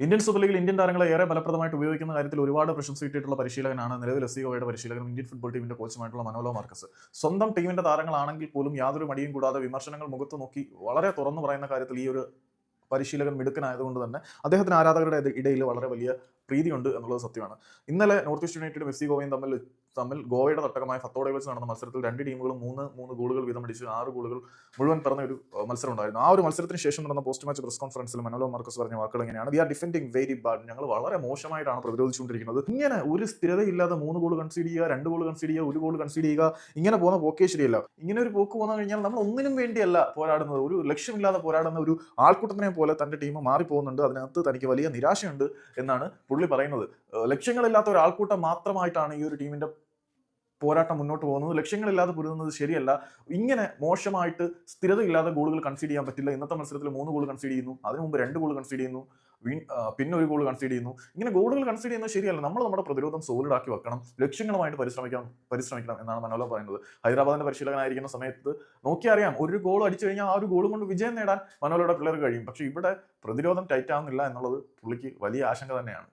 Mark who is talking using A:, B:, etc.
A: Indian super ലീഗിൽ Indian താരങ്ങളെ ഏറെ ഫലപ്രദമായിട്ട് ഉപയോഗിക്കുന്ന കാര്യത്തിൽ ഒരുപാട് പ്രശംസ കിട്ടിയിട്ടുള്ള പരിശീലകനാണ് നിലവിൽ എസ് സി ഗോവയുടെ പരിശീലകനും ഇന്ത്യൻ ഫുട്ബോൾ ടീമിന്റെ കോച്ചുമായിട്ടുള്ള മനോലോ മാർക്കസ്. സ്വന്തം ടീമിന്റെ താരങ്ങളാണെങ്കിൽ പോലും യാതൊരു മടിയും കൂടാതെ വിമർശനങ്ങൾ മുഖത്ത് നോക്കി വളരെ തുറന്നു പറയുന്ന കാര്യത്തിൽ ഈ ഒരു പരിശീലകൻ മിടുക്കനായതുകൊണ്ട് തന്നെ അദ്ദേഹത്തിന് ആരാധകരുടെ ഇടയിൽ വളരെ വലിയ പ്രീതിയുണ്ട് എന്നുള്ളത് സത്യമാണ്. ഇന്നലെ നോർത്ത് ഈസ്റ്റ് യുണൈറ്റഡും എഫ് സി ഗോവയും തമ്മിൽ ഗോവയുടെ തട്ടകമായ ഫത്തോഡയിൽ വെച്ച് നടന്ന മത്സരത്തിൽ രണ്ട് ടീമുകളും മൂന്ന് ഗോളുകൾ വീതം അടിച്ച് 6 ഗോളുകൾ മുഴുവൻ പറഞ്ഞ ഒരു മത്സരം ഉണ്ടായിരുന്നു. ആ ഒരു മത്സരത്തിന് ശേഷം നടന്ന പോസ്റ്റ് മാച്ച് പ്രസ് കോൺഫറൻസിൽ മനോലോ മാർക്കസ് പറഞ്ഞ വാക്കുകൾ എങ്ങനെയാണ്: we are defending very bad. ഞങ്ങൾ വളരെ മോശമായിട്ടാണ് പ്രതിരോധിച്ചുകൊണ്ടിരിക്കുന്നത്. ഇങ്ങനെ ഒരു സ്ഥിരതയില്ലാതെ 3 ഗോൾ കൺസീഡ് ചെയ്യുക, 2 ഗോൾ കൺസീഡ് ചെയ്യുക, 1 ഗോൾ കൺസീഡ് ചെയ്യുക, ഇങ്ങനെ പോകുന്ന പോക്കേ ശരിയല്ല. ഇങ്ങനെ ഒരു പോക്ക് വന്നു കഴിഞ്ഞാൽ നമ്മൾ ഒന്നിനും വേണ്ടിയല്ല പോരാടുന്നത്, ഒരു ലക്ഷ്യമില്ലാതെ പോരാടുന്ന ഒരു ആൾക്കൂട്ടത്തിനെ പോലെ തന്റെ ടീം മാറിപ്പോകുന്നുണ്ട്. അതിനകത്ത് തനിക്ക് വലിയ നിരാശയുണ്ട് എന്നാണ് പുള്ളി പറയുന്നത്. ലക്ഷ്യങ്ങളില്ലാത്ത ഒരു ആൾക്കൂട്ടം മാത്രമായിട്ടാണ് ഈ ഒരു ടീമിന്റെ പോരാട്ടം മുന്നോട്ട് പോകുന്നത്. ലക്ഷ്യങ്ങളില്ലാതെ പൊരുതുന്നത് ശരിയല്ല. ഇങ്ങനെ മോശമായിട്ട് സ്ഥിരതയില്ലാതെ ഗോളുകൾ കൺസീഡ് ചെയ്യാൻ പറ്റില്ല. ഇന്നത്തെ മത്സരത്തിൽ 3 ഗോൾ കൺസീഡ് ചെയ്യുന്നു, അതിനു മുമ്പ് 2 ഗോൾ കൺസീഡ് ചെയ്യുന്നു, പിന്നെ 1 ഗോൾ കൺസീഡ് ചെയ്യുന്നു. ഇങ്ങനെ ഗോളുകൾ കൺസീഡ് ചെയ്യുന്നത് ശരിയല്ല. നമ്മൾ നമ്മുടെ പ്രതിരോധം സോളിഡ് ആക്കി വെക്കണം, ലക്ഷ്യങ്ങളുമായിട്ട് പരിശ്രമിക്കണം എന്നാണ് മനോലോ പറയുന്നത്. ഹൈദരാബാദിന്റെ പരിശീലകനായിരിക്കുന്ന സമയത്ത് നോക്കിയറിയാം, ഒരു ഗോൾ അടിച്ചു കഴിഞ്ഞാൽ ആ ഒരു ഗോൾ കൊണ്ട് വിജയം നേടാൻ മനോലോയുടെ പിള്ളേർക്ക് കഴിയും. പക്ഷേ ഇവിടെ പ്രതിരോധം ടൈറ്റ് ആവുന്നില്ല എന്നുള്ളത് പുള്ളിക്ക് വലിയ ആശങ്ക തന്നെയാണ്.